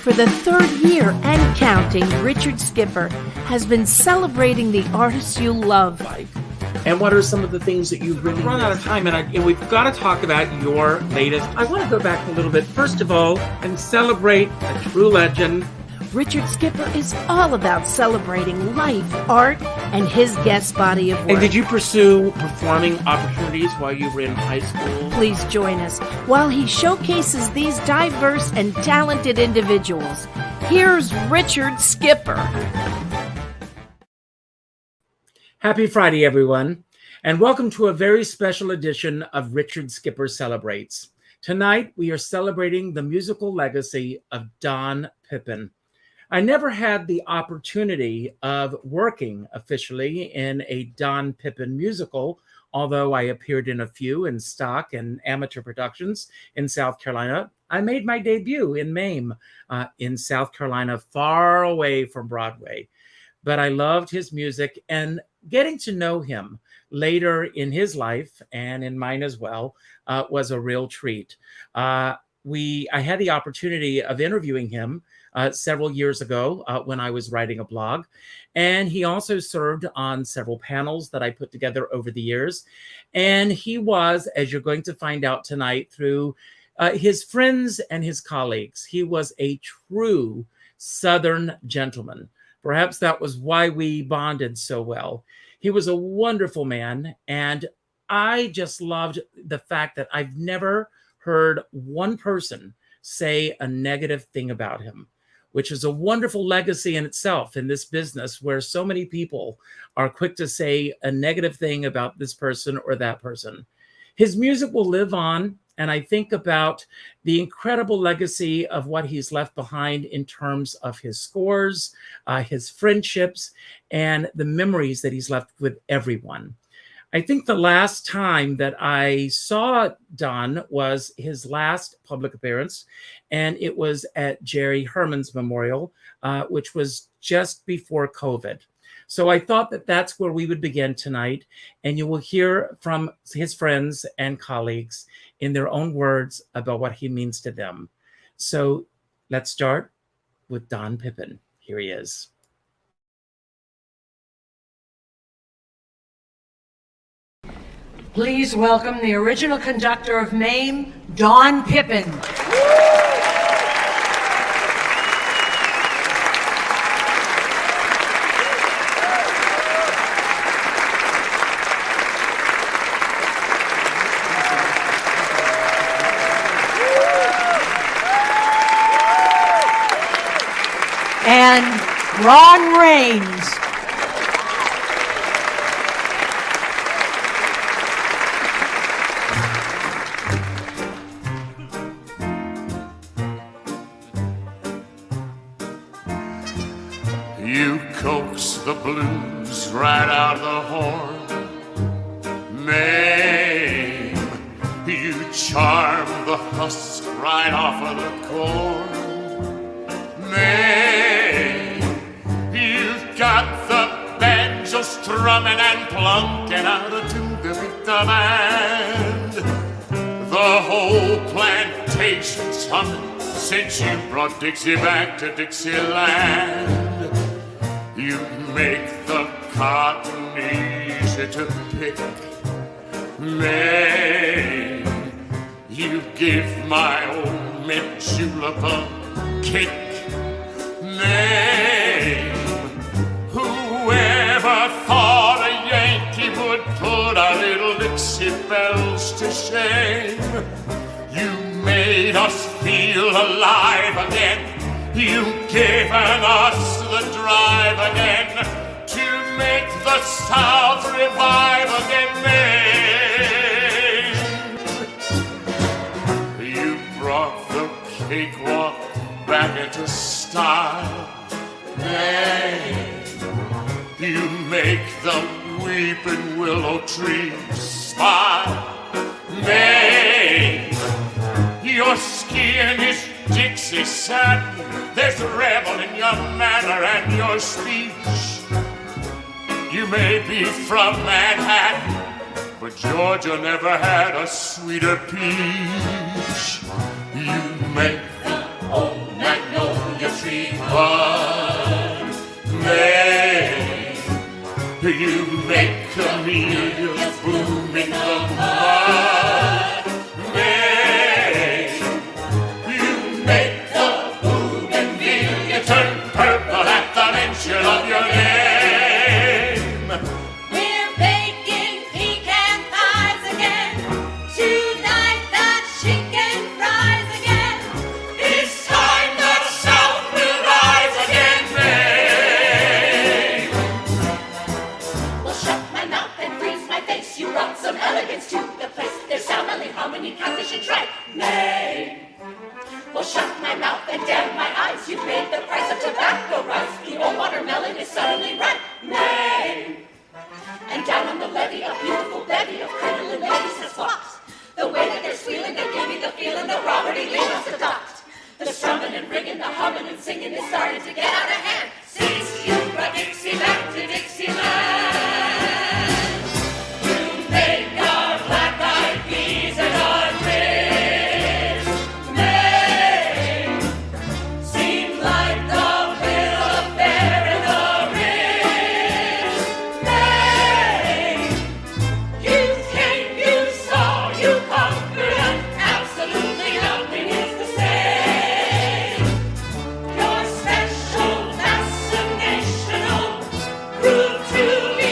For the third year and counting, Richard Skipper has been celebrating the artists you love. And what are some of the things that you've really run out of time, and we've got to talk about your latest. I want to go back a little bit, first of all, and celebrate a true legend. Richard Skipper is all about celebrating life, art, and his guest body of work. And did you pursue performing opportunities while you were in high school? Please join us while he showcases these diverse and talented individuals. Here's Richard Skipper. Happy Friday, everyone, and welcome to a very special edition of Richard Skipper Celebrates. Tonight, we are celebrating the musical legacy of Don Pippin. I never had the opportunity of working officially in a Don Pippin musical, although I appeared in a few in stock and amateur productions in South Carolina. I made my debut in Maine, in South Carolina, far away from Broadway. But I loved his music, and getting to know him later in his life and in mine as well was a real treat. I had the opportunity of interviewing him several years ago when I was writing a blog. And he also served on several panels that I put together over the years. And he was, as you're going to find out tonight through his friends and his colleagues, he was a true Southern gentleman. Perhaps that was why we bonded so well. He was a wonderful man. And I just loved the fact that I've never heard one person say a negative thing about him, which is a wonderful legacy in itself in this business where so many people are quick to say a negative thing about this person or that person. His music will live on, and I think about the incredible legacy of what he's left behind in terms of his scores, his friendships, and the memories that he's left with everyone. I think the last time that I saw Don was his last public appearance, and it was at Jerry Herman's memorial, which was just before COVID. So I thought that that's where we would begin tonight, and you will hear from his friends and colleagues in their own words about what he means to them. So let's start with Don Pippin. Here he is. Please welcome the original conductor of Maine, Don Pippin. And Ron Raines. You coax the blues right out of the horn, Maine. You charm the husk right off of the corn, Maine. You've got the banjo strumming and plunking out a tune to beat the band. The whole plantation's humming since you brought Dixie back to Dixieland. You make the cotton easy to pick, Maine. You give my old mint julep a kick, Maine. Whoever thought a Yankee would put our little Dixie bells to shame? You made us feel alive again. You've given us the drive again to make the South revive again, Maine. You brought the cakewalk back into style, Maine. You make the weeping willow tree smile, Maine. Your skin is Dixie satin. There's a rebel in your manner and your speech. You may be from Manhattan, but Georgia never had a sweeter peach. You make the old magnolia country club. Maine, you make camellias bloom in the mud. Maine, you make the bougainvillea turn purple at the mention of your name. We're baking pecan pies again. Tonight the chicken fries again. This time the South will rise again, Maine. Well, shut my mouth and freeze my face. You brought some elegance to the place. There's sound, only harmony, catfish and tripe. Nay. Well, shut my mouth and damn my eyes. You've made the price of tobacco rise. The old watermelon is suddenly ripe. Nay. And down on the levee, a beautiful bevy of crinoline ladies has flocked. The way that they're squealing, they give me the feeling that Robert E. Lee must have docked. The strumming and rigging, the humming and singing is starting to get out of hand. Since you brought Dixieland to Dixieland, you make our black-eyed peas and our grits. Maine seem like the bill of fare and the rich. Maine, you came, you saw, you conquered, and absolutely nothing is the same. Your special fascinational proved to be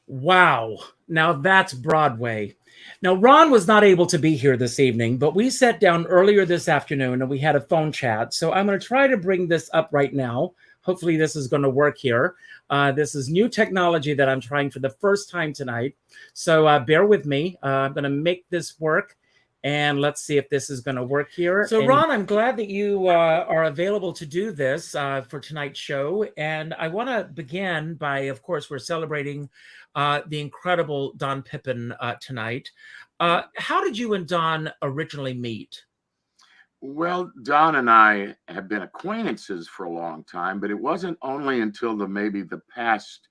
Wow. Now that's Broadway. Now, Ron was not able to be here this evening, but we sat down earlier this afternoon and we had a phone chat. So I'm going to try to bring this up right now. Hopefully this is going to work here. This is new technology that I'm trying for the first time tonight. So bear with me. I'm going to make this work. And let's see if this is going to work here. So, Ron, I'm glad that you are available to do this for tonight's show. And I want to begin by, of course, we're celebrating the incredible Don Pippin tonight. How did you and Don originally meet? Well, Don and I have been acquaintances for a long time, but it wasn't only until maybe the past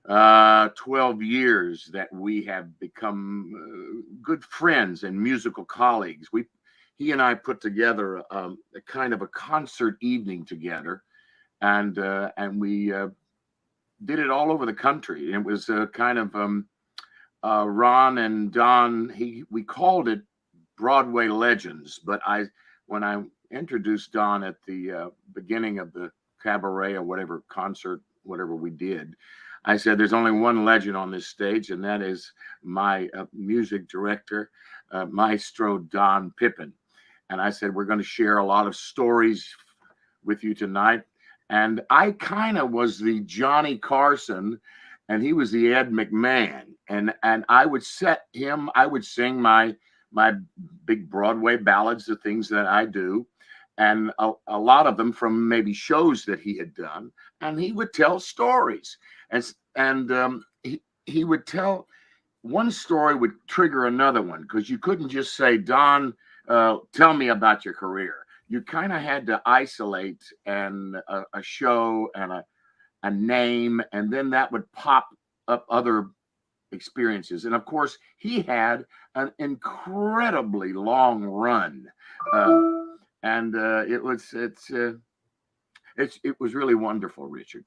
12 years that we have become good friends and musical colleagues. He and I put together a kind of a concert evening together, and we did it all over the country. It was kind of Ron and Don. We called it Broadway Legends, but when I introduced Don at the beginning of the cabaret or whatever concert, whatever we did, I said, there's only one legend on this stage, and that is my music director, Maestro Don Pippin. And I said, we're going to share a lot of stories with you tonight. And I kind of was the Johnny Carson, and he was the Ed McMahon. And I would I would sing my big Broadway ballads, the things that I do, and a lot of them from maybe shows that he had done. And he would tell stories. And he would tell one story would trigger another one, because you couldn't just say, Don, tell me about your career. You kind of had to isolate a show and a name, and then that would pop up other experiences. And of course, he had an incredibly long run, and it was really wonderful, Richard.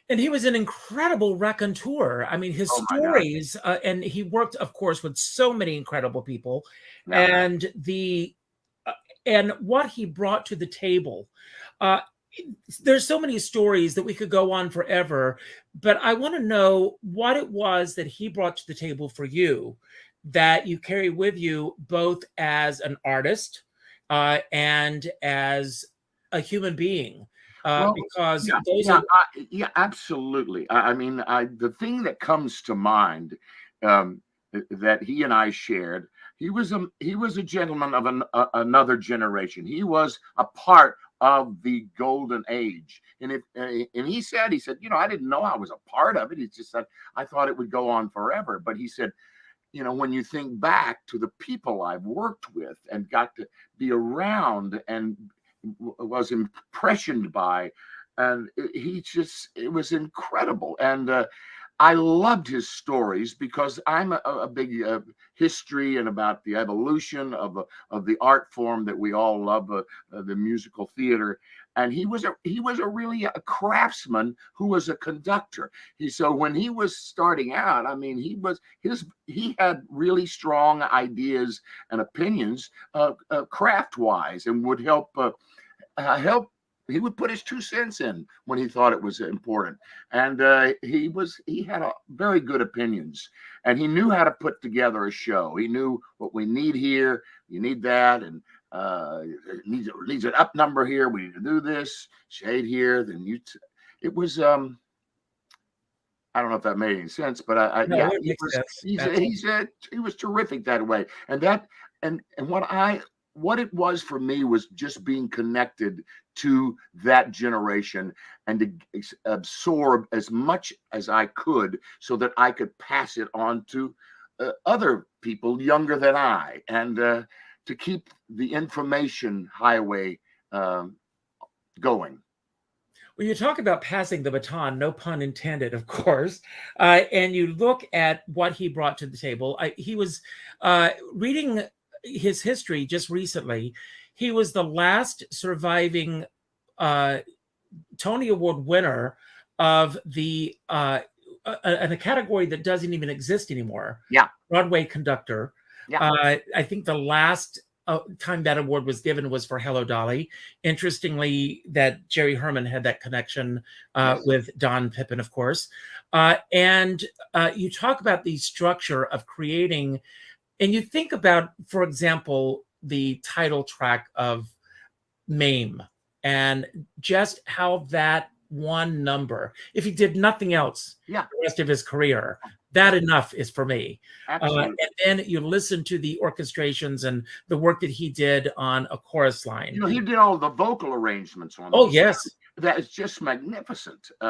And he was an incredible raconteur. I mean, his stories, and he worked, of course, with so many incredible people, and and what he brought to the table. There's so many stories that we could go on forever, but I want to know what it was that he brought to the table for you that you carry with you, both as an artist and as a human being. Because absolutely. I mean, the thing that comes to mind that he and I shared, he was a gentleman of another generation. He was a part of the golden age, and he said, I didn't know I was a part of it. He just said, I thought it would go on forever. But he said, when you think back to the people I've worked with and got to be around and was impressioned by, and it was incredible. And I loved his stories, because I'm a big history and about the evolution of the art form that we all love, the musical theater. And he was really a craftsman who was a conductor. So when he was starting out, I mean, he had really strong ideas and opinions, craft wise, and would help. He would put his 2 cents in when he thought it was important, and he had very good opinions, and he knew how to put together a show. He knew what we need here, you need that, and it needs an up number here. We need to do this shade here. Then it was I don't know if that made any sense, but he was terrific that way, and what it was for me was just being connected to that generation and to absorb as much as I could so that I could pass it on to other people younger than I, and to keep the information highway going. Well, you talk about passing the baton, no pun intended, of course, and you look at what he brought to the table. He was reading his history just recently. He was the last surviving Tony Award winner of the a category that doesn't even exist anymore. Yeah, Broadway conductor. Yeah. I think the last time that award was given was for Hello, Dolly. Interestingly, that Jerry Herman had that connection with Don Pippin, of course. And you talk about the structure of creating, and you think about, for example, the title track of MAME, and just how that one number, if he did nothing else the rest of his career, that enough is for me. And then you listen to the orchestrations and the work that he did on a chorus line. You know, he did all the vocal arrangements on Oh, those. yes. That is just magnificent. He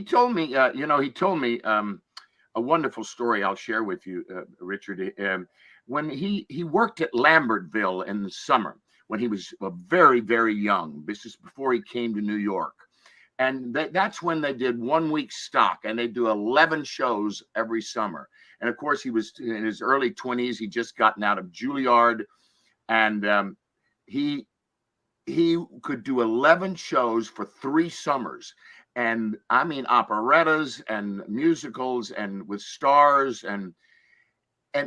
told me, a wonderful story I'll share with you, Richard. When he worked at Lambertville in the summer, when he was very, very young. This is before he came to New York. And that's when they did 1 week stock, and they do 11 shows every summer. And of course, he was in his early 20s. He just gotten out of Juilliard, and he could do 11 shows for 3 summers. And I mean, operettas and musicals and with stars. And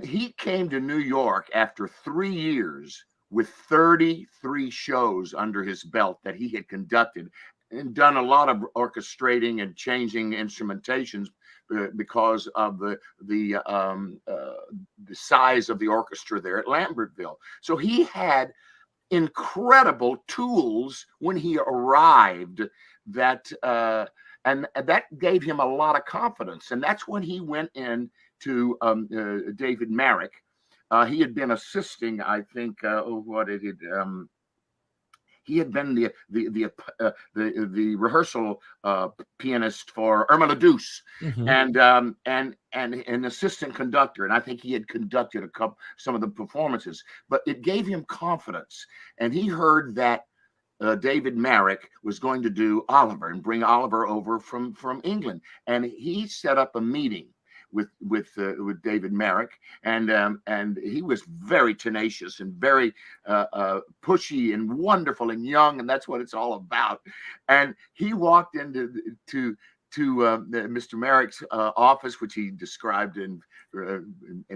he came to New York after 3 years with 33 shows under his belt that he had conducted and done a lot of orchestrating and changing instrumentations because of the size of the orchestra there at Lambertville. So he had incredible tools when he arrived that and that gave him a lot of confidence. And that's when he went in to David Merrick. He had been assisting, I think, he had been the rehearsal pianist for Irma la Douce, and an assistant conductor, and I think he had conducted some of the performances. But it gave him confidence, and he heard that David Merrick was going to do Oliver and bring Oliver over from England, and he set up a meeting with David Merrick, and he was very tenacious and very pushy and wonderful and young, and that's what it's all about. And he walked into Mr. Merrick's office, which he described in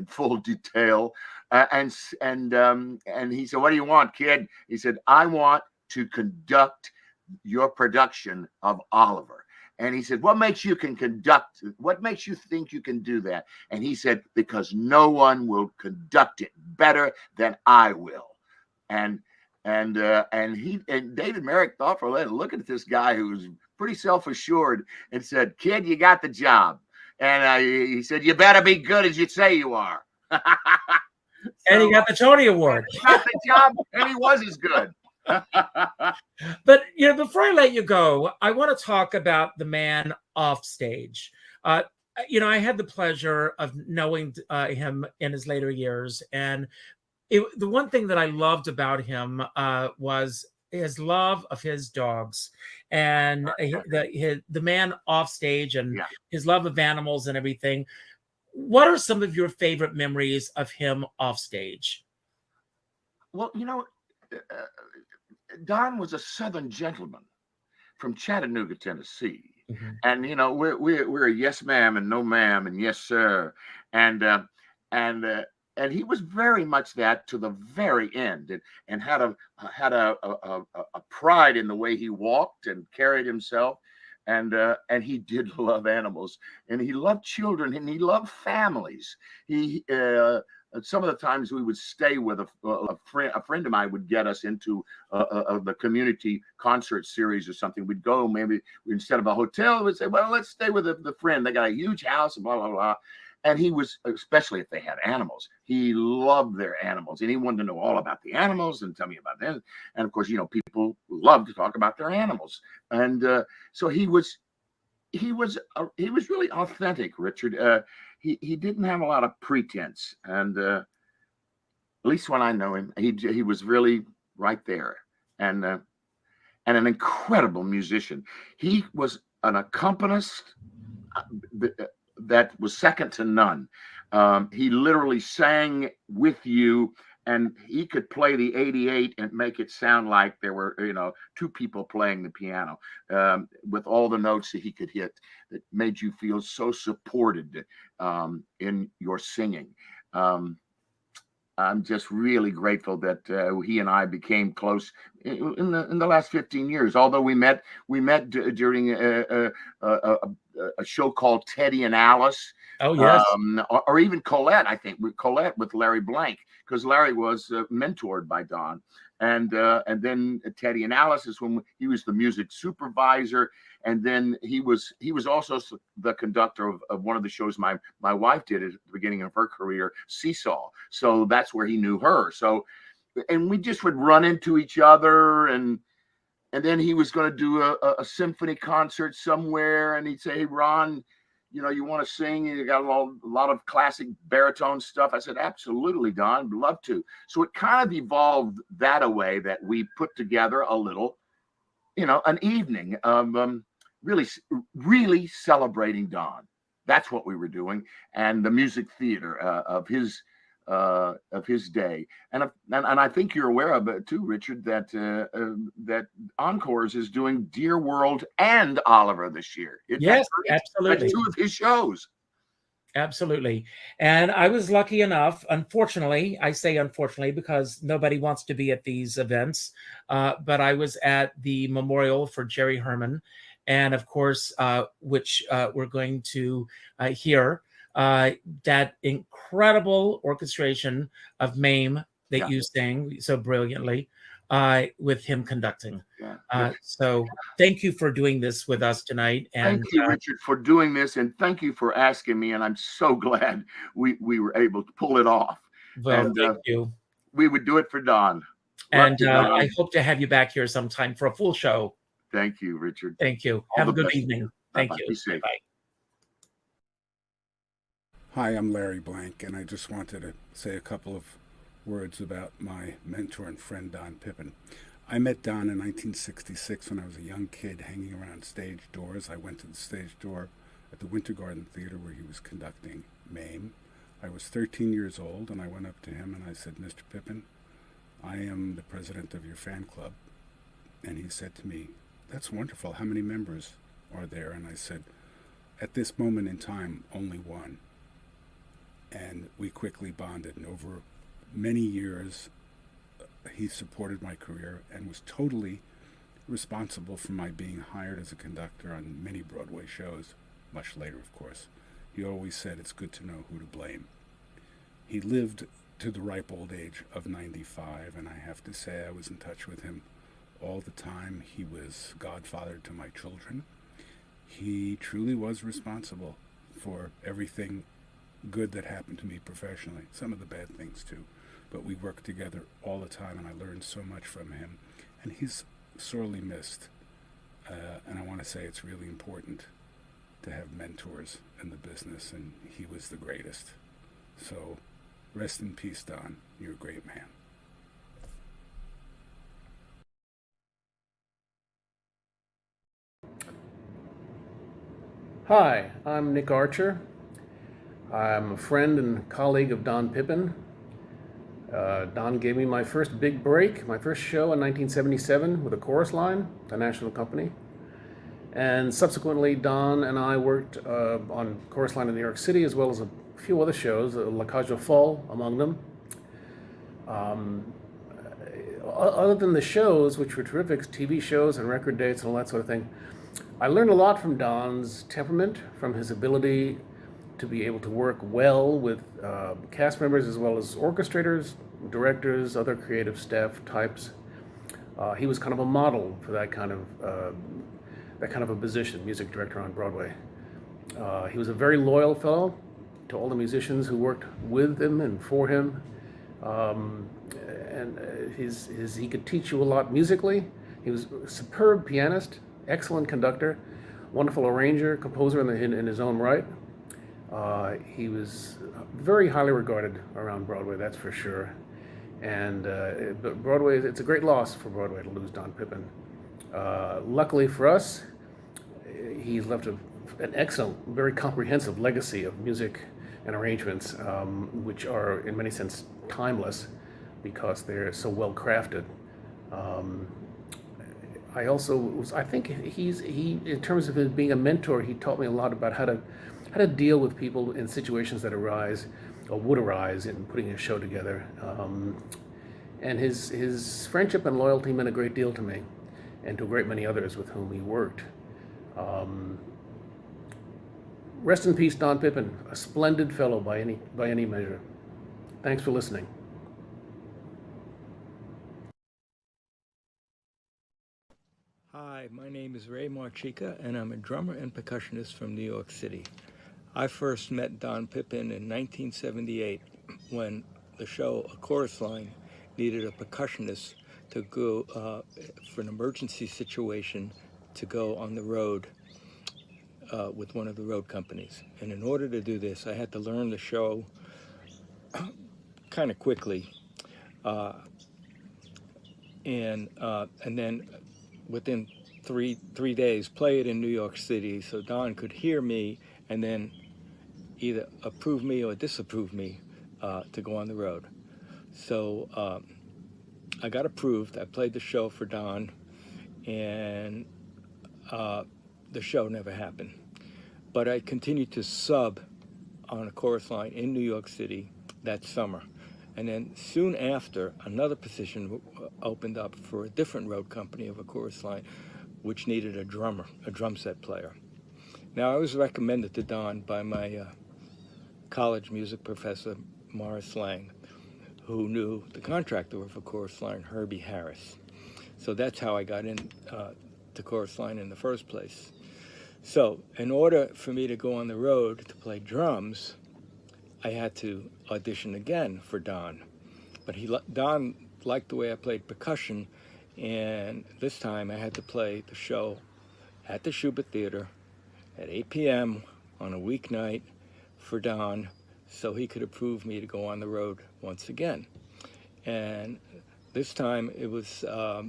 full detail, and he said, "What do you want, kid?" He said, "I want to conduct your production of Oliver." And he said, "What makes you what makes you think you can do that?" And he said, "Because no one will conduct it better than I will." And David Merrick thought for a minute, looking at this guy who was pretty self-assured, and said, "Kid, you got the job." And he said, "You better be good as you say you are." And he got the Tony Award. He got the job, and he was as good. But before I let you go, I want to talk about the man off stage. I had the pleasure of knowing him in his later years, and the one thing that I loved about him was his love of his dogs, and the man off stage, and his love of animals and everything. What are some of your favorite memories of him off stage? Well, Don was a Southern gentleman from Chattanooga, Tennessee, and we're a yes ma'am and no ma'am and yes sir, and he was very much that to the very end, and had a pride in the way he walked and carried himself, and he did love animals, and he loved children, and he loved families. He some of the times we would stay with a friend of mine would get us into the community concert series or something. We'd go, maybe instead of a hotel, we'd say, "Well, let's stay with the friend. They got a huge house and blah, blah, blah." And he was, especially if they had animals, he loved their animals, and he wanted to know all about the animals and tell me about them. And of course, people love to talk about their animals. And so he was really authentic, Richard. He didn't have a lot of pretense, and at least when I know him, he was really right there, and an incredible musician. He was an accompanist that was second to none. He literally sang with you, and he could play the 88 and make it sound like there were, 2 people playing the piano, with all the notes that he could hit that made you feel so supported in your singing. I'm just really grateful that he and I became close in the last 15 years. Although during a show called Teddy and Alice. Oh, yes. Or even Colette, I think, with Colette with Larry Blank, because Larry was mentored by Don. And then Teddy and Alice is when he was the music supervisor. And then he was also the conductor of one of the shows my wife did at the beginning of her career, Seesaw. So that's where he knew her. So, and we just would run into each other, and then he was going to do a symphony concert somewhere, and he'd say, "Hey, Ron, you want to sing? You got a lot of classic baritone stuff." I said, "Absolutely, Don, I'd love to." So it kind of evolved that a way that we put together a little, an evening of really celebrating Don. That's what we were doing, and the music theater of his day. And I think you're aware of it too, Richard, that Encores is doing Dear World and Oliver this year. Yes, absolutely. That's two of his shows. Absolutely. And I was lucky enough, unfortunately, I say unfortunately because nobody wants to be at these events, but I was at the memorial for Jerry Herman, and of course, which we're going to hear, that incredible orchestration of MAME that you sang so brilliantly, with him conducting. So thank you for doing this with us tonight. And thank you, Richard, for doing this, and thank you for asking me. And I'm so glad we were able to pull it off. Well, thank you. We would do it for Don. And I hope to have you back here sometime for a full show. Thank you, Richard. Thank you. Have a good evening. Thank you. Bye-bye. Hi, I'm Larry Blank, and I just wanted to say a couple of words about my mentor and friend, Don Pippin. I met Don in 1966 when I was a young kid hanging around stage doors. I went to the stage door at the Winter Garden Theater where he was conducting MAME. I was 13 years old, and I went up to him and I said, "Mr. Pippin, I am the president of your fan club." And he said to me, "That's wonderful. How many members are there?" And I said, "At this moment in time, only one." And we quickly bonded, and over many years, he supported my career and was totally responsible for my being hired as a conductor on many Broadway shows, much later, of course. He always said it's good to know who to blame. He lived to the ripe old age of 95, and I have to say I was in touch with him all the time. He was godfather to my children. He truly was responsible for everything good that happened to me professionally, some of the bad things too. But we worked together all the time, and I learned so much from him. And he's sorely missed. And I want to say it's really important to have mentors in the business, and he was the greatest. So rest in peace, Don. You're a great man. Hi, I'm Nick Archer. I'm a friend and colleague of Don Pippin. Don gave me my first big break, my first show in 1977 with a chorus line, a national company. And subsequently, Don and I worked on chorus line in New York City, as well as a few other shows, La Cage aux Folles among them. Other than the shows, which were terrific, TV shows and record dates and all that sort of thing, I learned a lot from Don's temperament, from his ability to be able to work well with cast members as well as orchestrators, directors, other creative staff types. He was kind of a model for that kind of a position, music director on Broadway. He was a very loyal fellow to all the musicians who worked with him and for him. He could teach you a lot musically. He was a superb pianist, excellent conductor, wonderful arranger, composer in his own right. He was very highly regarded around Broadway, that's for sure. And but Broadway, it's a great loss for Broadway to lose Don Pippin. Luckily for us, he's left an excellent, very comprehensive legacy of music and arrangements, which are in many sense timeless because they're so well crafted. I think he in terms of his being a mentor, he taught me a lot about how to deal with people in situations that arise. would arise in putting a show together. And his friendship and loyalty meant a great deal to me, and to a great many others with whom he worked. Rest in peace, Don Pippin, a splendid fellow by any measure. Thanks for listening. Hi, my name is Ray Marchica, and I'm a drummer and percussionist from New York City. I first met Don Pippin in 1978 when the show A Chorus Line needed a percussionist to go for an emergency situation to go on the road with one of the road companies. And in order to do this, I had to learn the show kind of quickly. And then within three days, play it in New York City so Don could hear me and then either approve me or disapprove me to go on the road. So I got approved. I played the show for Don, and the show never happened. But I continued to sub on A Chorus Line in New York City that summer. And then soon after, another position opened up for a different road company of A Chorus Line, which needed a drummer, a drum set player. Now, I was recommended to Don by my college music professor, Morris Lang, who knew the contractor of A Chorus Line, Herbie Harris. So that's how I got in to Chorus Line in the first place. So in order for me to go on the road to play drums, I had to audition again for Don. But Don liked the way I played percussion, and this time I had to play the show at the Schubert Theater at 8 p.m. on a weeknight for Don, so he could approve me to go on the road once again. And this time it was a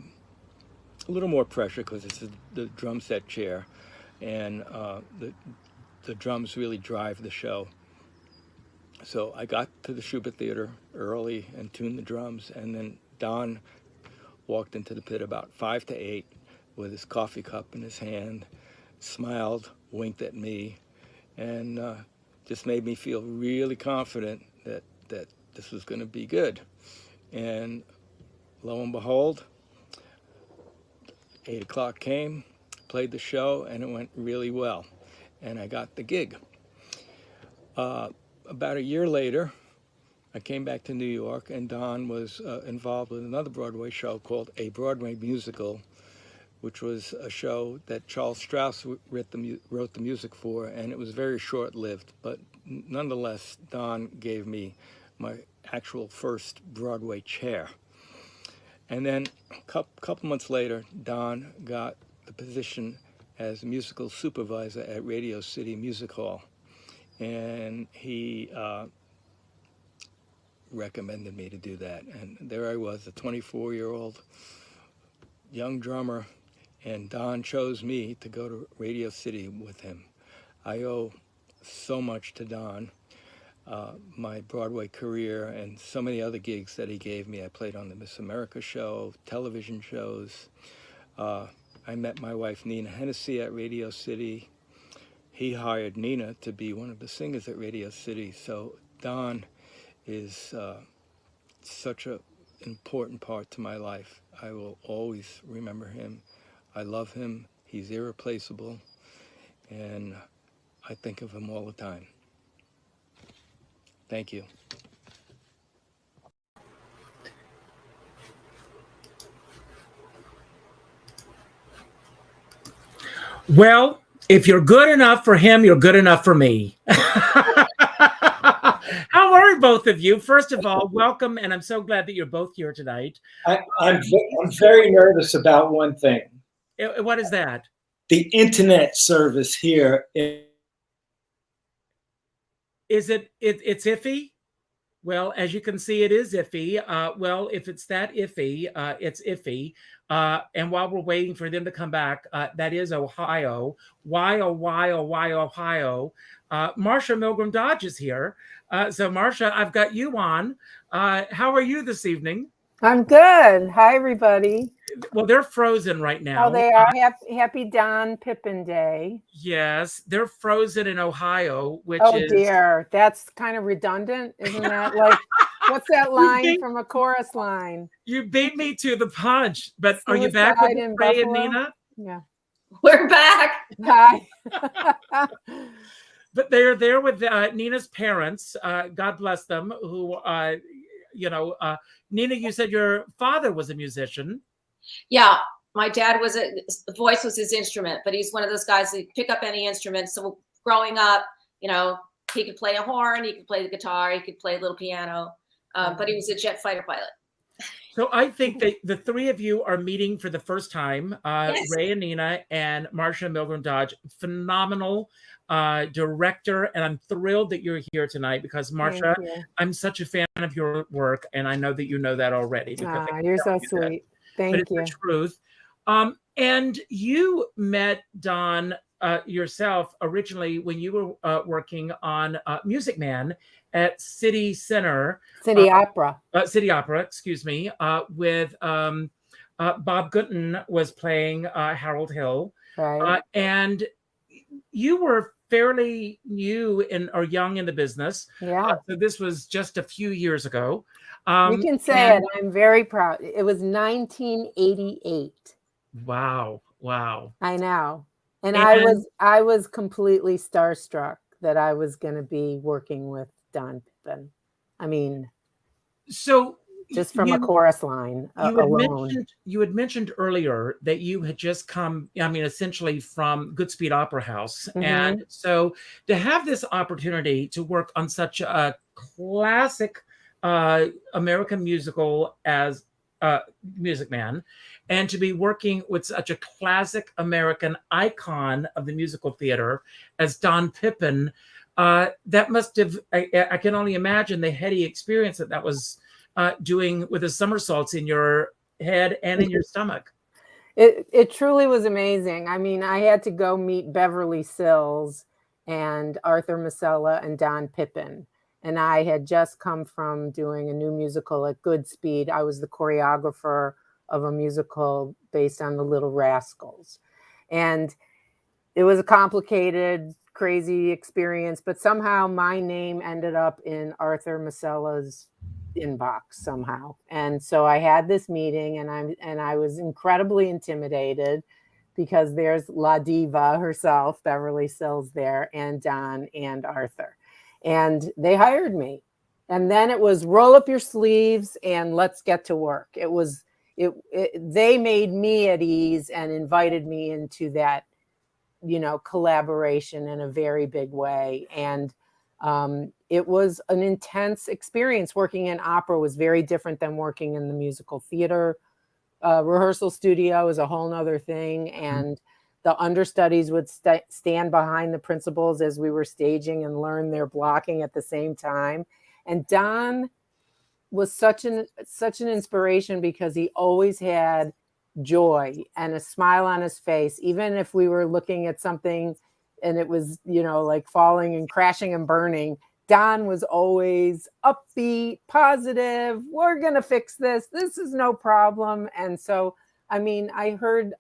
little more pressure because it's the drum set chair, and the drums really drive the show. So I got to the Schubert Theater early and tuned the drums, and then Don walked into the pit about 5 to 8 with his coffee cup in his hand, smiled, winked at me, and just made me feel really confident that this was going to be good. And lo and behold, 8 o'clock came, played the show, and it went really well. And I got the gig. About a year later, I came back to New York, and Don was involved with another Broadway show called A Broadway Musical, which was a show that Charles Strauss wrote the music for, and it was very short-lived. But nonetheless, Don gave me my actual first Broadway chair. And then a couple months later, Don got the position as musical supervisor at Radio City Music Hall. And he recommended me to do that. And there I was, a 24-year-old young drummer, and Don chose me to go to Radio City with him. I owe so much to Don, my Broadway career, and so many other gigs that he gave me. I played on the Miss America show, television shows. I met my wife, Nina Hennessy, at Radio City. He hired Nina to be one of the singers at Radio City. So Don is such an important part to my life. I will always remember him. I love him. He's irreplaceable. And I think of him all the time. Thank you. Well, if you're good enough for him, you're good enough for me. How are both of you? First of all, welcome, and I'm so glad that you're both here tonight. I'm very nervous about one thing. What is that? The internet service here. Is it's iffy? Well, as you can see, it is iffy. Well, if it's that iffy, it's iffy. And while we're waiting for them to come back, that is Ohio. Why, Ohio? Marcia Milgrom Dodge is here. So, Marcia, I've got you on. How are you this evening? I'm good. Hi, everybody. Well, they're frozen right now. Oh, they are. Happy Don Pippin Day. Yes, they're frozen in Ohio, which Oh, is... dear. That's kind of redundant. Isn't that like, what's that line from a chorus line? You beat me to the punch, but are you back with Ray and Nina? Yeah. We're back. Hi. But they're there with Nina's parents. God bless them. Who, Nina, you said your father was a musician. Yeah, my dad was voice was his instrument, but he's one of those guys that pick up any instrument. So growing up, he could play a horn, he could play the guitar, he could play a little piano, but he was a jet fighter pilot. So I think that the three of you are meeting for the first time. Yes. Ray and Nina and Marcia Milgrom Dodge, phenomenal director, and I'm thrilled that you're here tonight because Marcia, I'm such a fan of your work, and I know that you know that already. You're so sweet. Thank you. It's the truth. And you met Don yourself originally when you were working on Music Man at City Opera, excuse me, with Bob Gooden was playing Harold Hill. Right. And you were fairly new or young in the business. Yeah. So this was just a few years ago. You can say it. I'm very proud. It was 1988. Wow. I know. And I was completely starstruck that I was going to be working with Don Pippin. I mean, so just from a chorus line alone. You had mentioned earlier that you had just come, essentially from Goodspeed Opera House. Mm-hmm. And so to have this opportunity to work on such a classic American musical as Music Man, and to be working with such a classic American icon of the musical theater as Don Pippin, that must have, I can only imagine the heady experience that was doing with the somersaults in your head and in your stomach. It truly was amazing. I mean, I had to go meet Beverly Sills and Arthur Masella and Don Pippin. And I had just come from doing a new musical at Goodspeed. I was the choreographer of a musical based on The Little Rascals. And it was a complicated, crazy experience, but somehow my name ended up in Arthur Masella's inbox somehow. And so I had this meeting and I was incredibly intimidated because there's La Diva herself, Beverly Sills there, and Don and Arthur. And they hired me. And then it was roll up your sleeves and let's get to work. They made me at ease and invited me into that, collaboration in a very big way. And it was an intense experience. Working in opera was very different than working in the musical theater. Rehearsal studio is a whole nother thing. And the understudies would stand behind the principals as we were staging and learn their blocking at the same time. And Don was such an inspiration because he always had joy and a smile on his face, even if we were looking at something and it was, like falling and crashing and burning. Don was always upbeat, positive. We're going to fix this. This is no problem. And so, I heard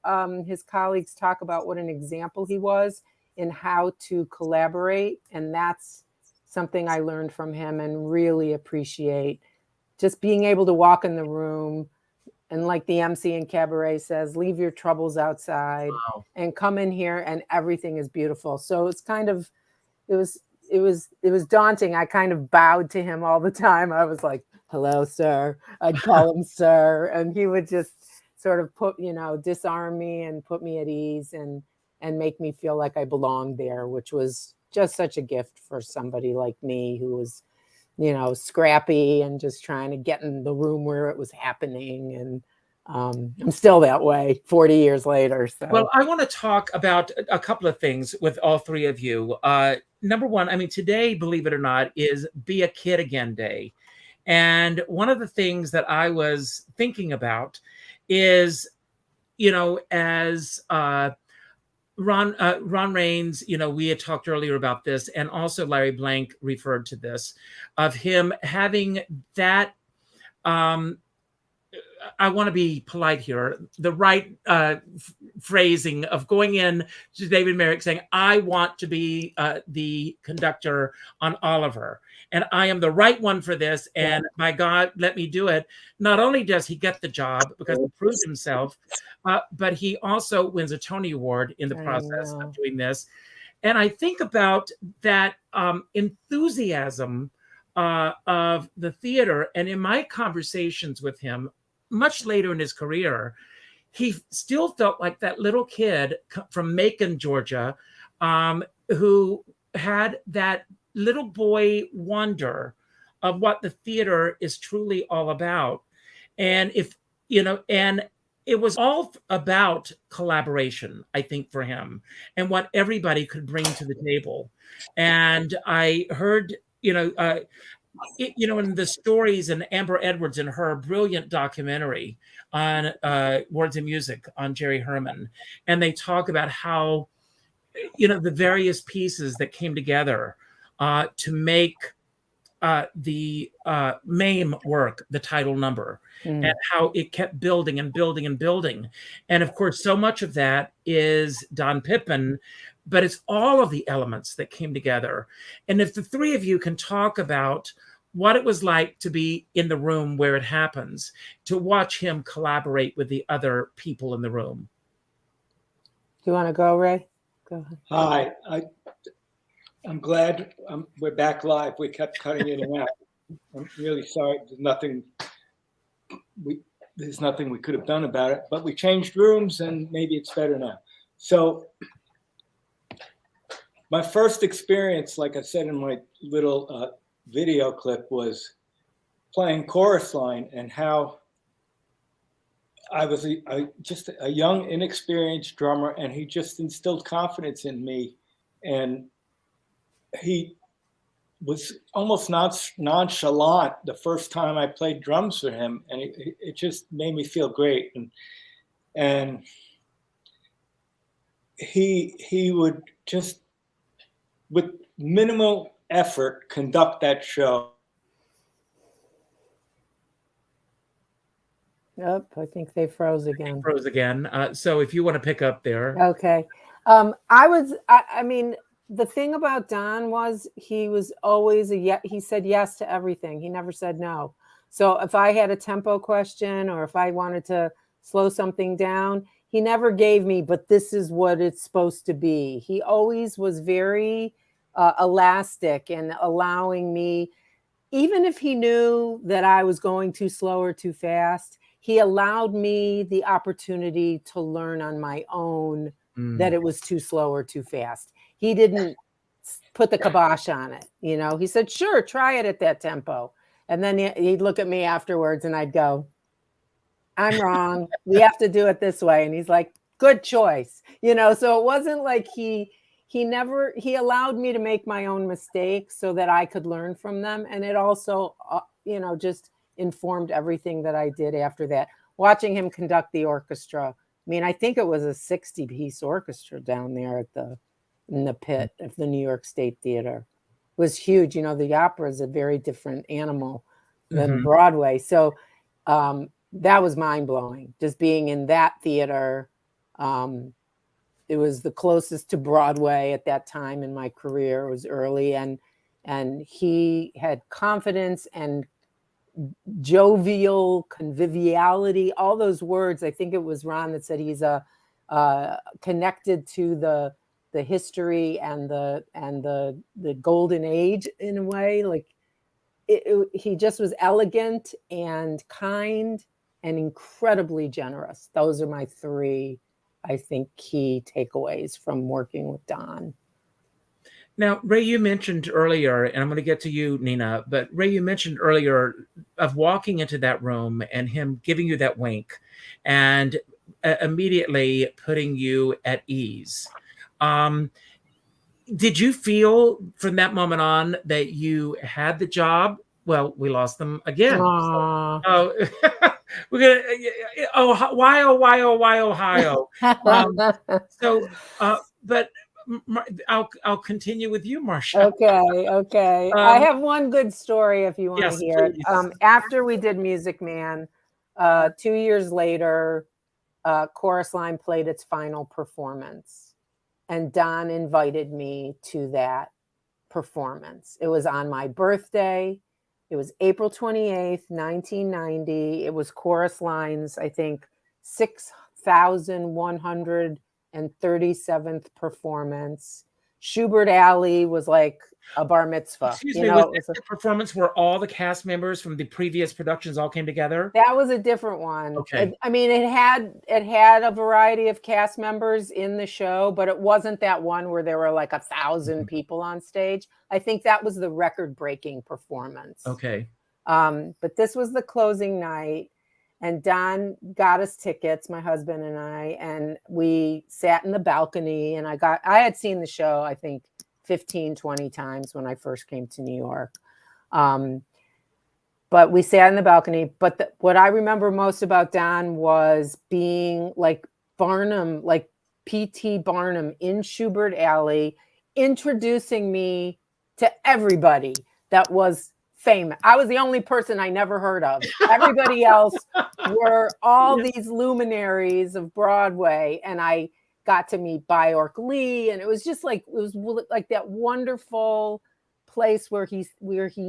his colleagues talk about what an example he was in how to collaborate. And that's something I learned from him and really appreciate. Just being able to walk in the room and, like the MC in Cabaret says, leave your troubles outside and come in here and everything is beautiful. So it's kind of, it was daunting. I kind of bowed to him all the time. I was like, hello, sir. I'd call him sir. And he would just sort of disarm me and put me at ease and make me feel like I belonged there, which was just such a gift for somebody like me who was, scrappy and just trying to get in the room where it was happening. And I'm still that way 40 years later. So. Well, I want to talk about a couple of things with all three of you. Number one, today, believe it or not, is Be a Kid Again Day. And one of the things that I was thinking about is, as Ron Raines, we had talked earlier about this, and also Larry Blank referred to this, of him having that I want to be polite here, the right phrasing of going in to David Merrick saying, I want to be the conductor on Oliver, and I am the right one for this, and my God, let me do it. Not only does he get the job because he proved himself, but he also wins a Tony Award in the process of doing this. And I think about that enthusiasm of the theater, and in my conversations with him, much later in his career, he still felt like that little kid from Macon, Georgia, who had that little boy wonder of what the theater is truly all about. And and it was all about collaboration, I think, for him, and what everybody could bring to the table. And I heard, in the stories, and Amber Edwards in her brilliant documentary on Words and Music on Jerry Herman, and they talk about how, the various pieces that came together to make the MAME work, the title number, and how it kept building and building and building. And of course, so much of that is Don Pippin, but it's all of the elements that came together. And if the three of you can talk about what it was like to be in the room where it happens, to watch him collaborate with the other people in the room. Do you want to go, Ray? Go ahead. Hi, I'm glad we're back live. We kept cutting in and out. I'm really sorry. There's nothing we could have done about it, but we changed rooms and maybe it's better now. So my first experience, like I said in my little video clip, was playing chorus line, and how I was just a young, inexperienced drummer, and he just instilled confidence in me. And he was almost nonchalant the first time I played drums for him, and it just made me feel great. And he would just, with minimal effort, conduct that show. Yep, I think they froze again. So if you want to pick up there. Okay. I mean, the thing about Don was he was always he said yes to everything. He never said no. So if I had a tempo question or if I wanted to slow something down, he never gave me, but this is what it's supposed to be. He always was very elastic and allowing me, even if he knew that I was going too slow or too fast, he allowed me the opportunity to learn on my own that it was too slow or too fast. He didn't put the kibosh on it. He said, sure, try it at that tempo. And then he'd look at me afterwards and I'd go, I'm wrong. We have to do it this way. And he's like, good choice. So it wasn't like he allowed me to make my own mistakes so that I could learn from them. And it also, just informed everything that I did after that. Watching him conduct the orchestra. I mean, I think it was a 60-piece orchestra down there in the pit of the New York State Theater. It was huge. The opera is a very different animal than Broadway. So that was mind-blowing, just being in that theater. It was the closest to Broadway at that time in my career. It was early, and he had confidence and jovial conviviality, all those words. I think it was Ron that said he's connected to the history and the golden age in a way. Like he just was elegant and kind and incredibly generous. Those are my three, I think, key takeaways from working with Don. Now, Ray, you mentioned earlier, and I'm going to get to you, Nina, but Ray, you mentioned earlier of walking into that room and him giving you that wink and immediately putting you at ease. Did you feel from that moment on that you had the job? Well, we lost them again. So, we're gonna. Why, Ohio? But I'll continue with you, Marcia. Okay. I have one good story if you want to hear please. it. After we did Music Man, 2 years later, Chorus Line played its final performance, and Don invited me to that performance. It was on my birthday. It was April 28th, 1990. It was Chorus Line's, I think, 6,137th performance. Schubert Alley was like a bar mitzvah. Excuse me, was this the performance where all the cast members from the previous productions all came together? That was a different one. Okay. I mean, it had a variety of cast members in the show, but it wasn't that one where there were like 1,000 people on stage. I think that was the record-breaking performance. Okay. But this was the closing night, and Don got us tickets, my husband and I, and we sat in the balcony, and I had seen the show, I think, 15, 20 times when I first came to New York. But we sat in the balcony. But what I remember most about Don was being like Barnum, like P.T. Barnum in Schubert Alley, introducing me to everybody that was famous. I was the only person I never heard of. Everybody else were all these luminaries of Broadway, and I got to meet Bjork Lee, and it was just like, it was like that wonderful place where he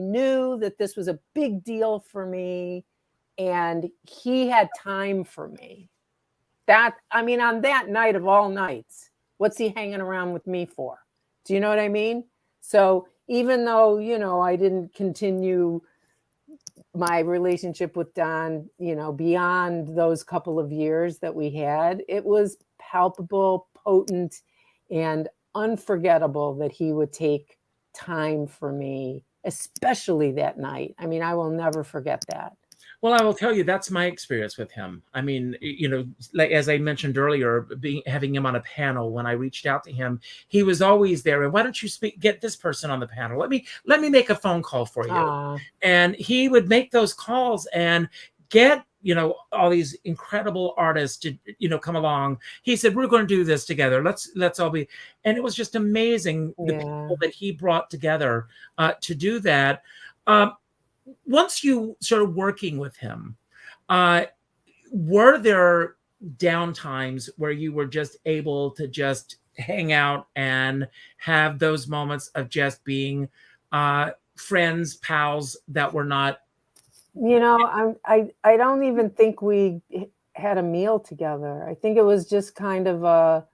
knew that this was a big deal for me, and he had time for me. That, I mean, on that night of all nights, what's he hanging around with me for? Do you know what I mean? So even though, you know, I didn't continue my relationship with Don, you know, beyond those couple of years that we had, it was palpable, potent, and unforgettable that he would take time for me, especially that night. I mean, I will never forget that. Well, I will tell you, that's my experience with him. I mean, you know, like as I mentioned earlier, having him on a panel, when I reached out to him, he was always there. And why don't you get this person on the panel? Let me make a phone call for you. And he would make those calls and get, you know, all these incredible artists to, you know, come along. He said, we're going to do this together. Let's all be. And it was just amazing, the people that he brought together to do that. Once you started working with him, were there down times where you were just able to just hang out and have those moments of just being friends, pals that were not? You know, I don't even think we had a meal together. I think it was just kind of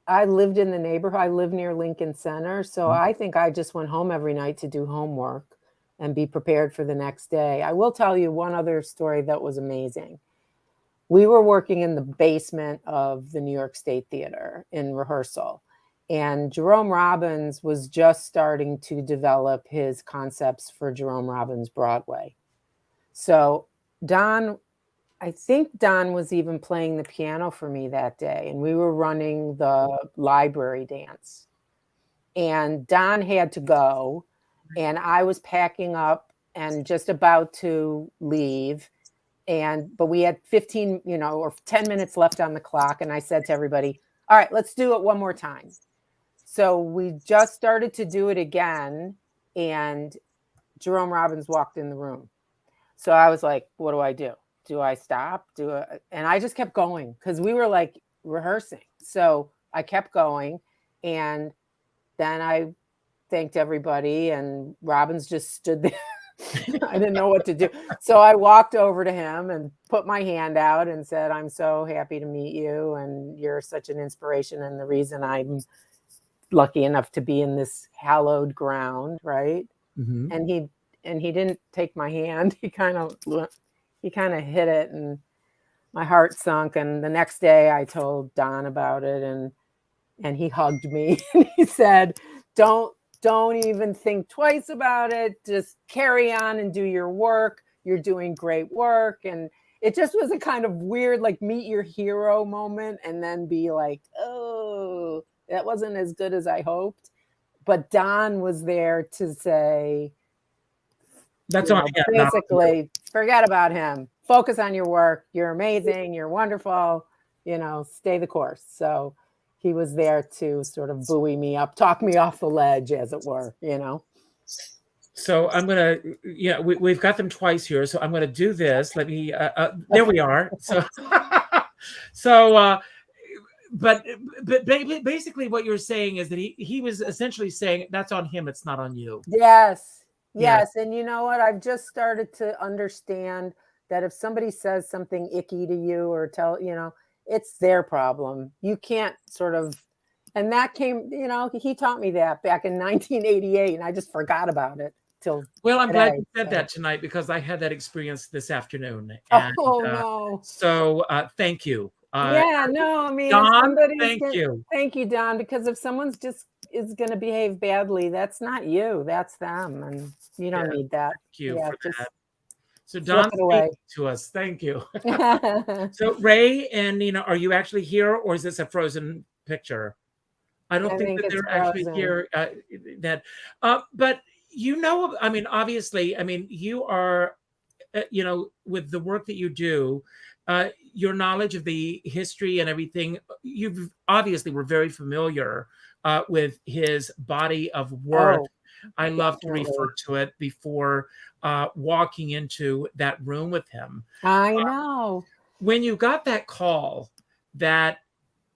I lived in the neighborhood. I live near Lincoln Center. So I think I just went home every night to do homework and be prepared for the next day. I will tell you one other story that was amazing. We were working in the basement of the New York State Theater in rehearsal, and Jerome Robbins was just starting to develop his concepts for Jerome Robbins Broadway. So I think Don was even playing the piano for me that day, and we were running the library dance. And Don had to go, and I was packing up and just about to leave. But we had 15, you know, or 10 minutes left on the clock. And I said to everybody, all right, let's do it one more time. So we just started to do it again. And Jerome Robbins walked in the room. So I was like, what do? Do I stop? And I just kept going because we were like rehearsing. So I kept going. And then I thanked everybody, and Robbins just stood there. I didn't know what to do. So I walked over to him and put my hand out and said, I'm so happy to meet you, and you're such an inspiration and the reason I'm lucky enough to be in this hallowed ground, right? Mm-hmm. And he didn't take my hand. He kind of hit it, and my heart sunk. And the next day I told Don about it, and he hugged me. And he said, don't even think twice about it. Just carry on and do your work. You're doing great work. And it just was a kind of weird, like, meet your hero moment, and then be like, oh, that wasn't as good as I hoped. But Don was there to say, that's all. Basically, forget about him. Focus on your work. You're amazing. You're wonderful. You know, stay the course. So he was there to sort of buoy me up, talk me off the ledge, as it were, you know. So I'm gonna, we've got them twice here. So I'm gonna do this. Let me. There we are. So, so, but basically, what you're saying is that he was essentially saying that's on him. It's not on you. Yes. Yeah. Yes. And you know what? I've just started to understand that if somebody says something icky to you or it's their problem. You can't sort of, and that came, he taught me that back in 1988, and I just forgot about it till Well, I'm today, glad you said that tonight, because I had that experience this afternoon. And, no. So thank you. Yeah, no, I mean, Don, thank you. Thank you, Don, because if someone's just is going to behave badly, that's not you, that's them, and you don't need that. Thank you for just that. So Don, speak to us. Thank you. So Ray and Nina, are you actually here, or is this a frozen picture? I don't think that they're actually here. But I mean, obviously, I mean, you are, with the work that you do, your knowledge of the history and everything, you obviously were very familiar with his body of work. I love to refer to it before walking into that room with him. I know. When you got that call and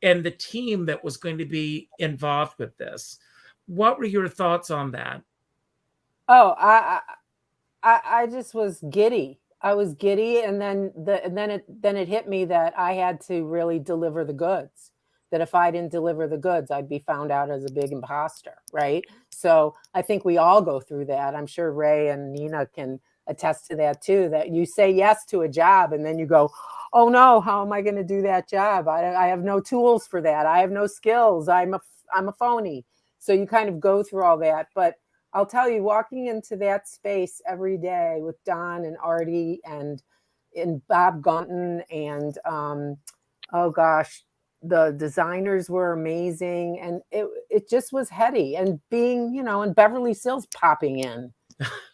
the team that was going to be involved with this, what were your thoughts on that? Oh, I just was giddy. I was giddy, and then it hit me that I had to really deliver the goods. That if I didn't deliver the goods, I'd be found out as a big imposter, right? So I think we all go through that. I'm sure Ray and Nina can attest to that too. That you say yes to a job, and then you go, "Oh no, how am I going to do that job? I have no tools for that. I have no skills. I'm a phony." So you kind of go through all that, but I'll tell you, walking into that space every day with Don and Artie and Bob Gunton and oh gosh, the designers were amazing, and it just was heady. And being, in Beverly Hills popping in,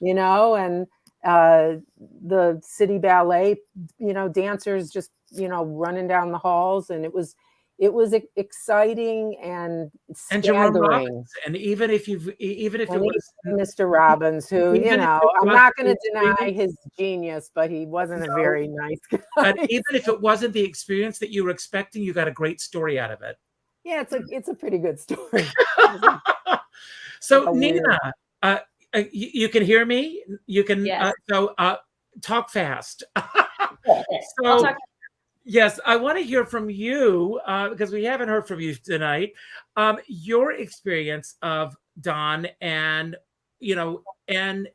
and the city ballet, dancers just, running down the halls, and it was exciting and staggering. And even if it was Mr. Robbins, who, I'm not going to deny his genius, but he wasn't a very nice guy. But even if it wasn't the experience that you were expecting, you got a great story out of it. Yeah, it's a pretty good story. So Nina, you can hear me? You can, yes. Talk fast. So, yes, I want to hear from you because we haven't heard from you tonight. Your experience of Don, and and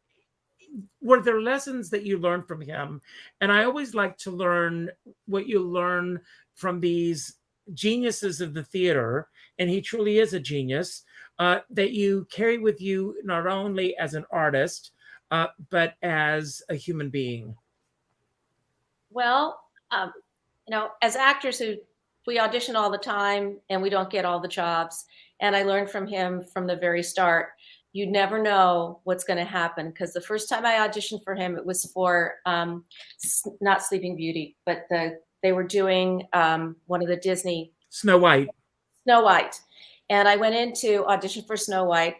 were there lessons that you learned from him? And I always like to learn what you learn from these geniuses of the theater, and he truly is a genius, that you carry with you not only as an artist, but as a human being. Well, as actors we audition all the time and we don't get all the jobs. And I learned from him from the very start. You never know what's going to happen, because the first time I auditioned for him, it was for not Sleeping Beauty, but they were doing one of the Disney Snow White. And I went in to audition for Snow White.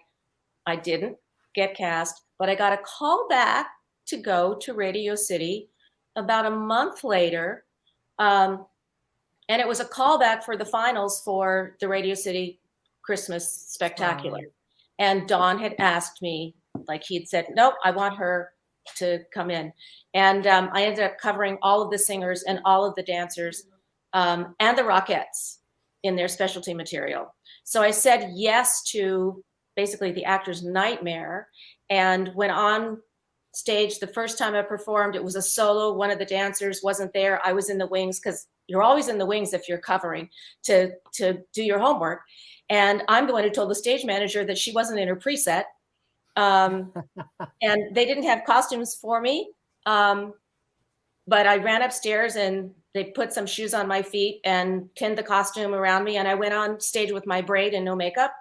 I didn't get cast, but I got a call back to go to Radio City about a month later. And it was a callback for the finals for the Radio City Christmas Spectacular. Wow. And Don had asked me, like he'd said, nope, I want her to come in. And I ended up covering all of the singers and all of the dancers and the Rockettes in their specialty material. So I said yes to basically the actor's nightmare, and went on stage. The first time I performed, it was a solo. One of the dancers wasn't there. I was in the wings, because you're always in the wings if you're covering to do your homework. And I'm the one who told the stage manager that she wasn't in her preset. And they didn't have costumes for me. But I ran upstairs and they put some shoes on my feet and pinned the costume around me. And I went on stage with my braid and no makeup.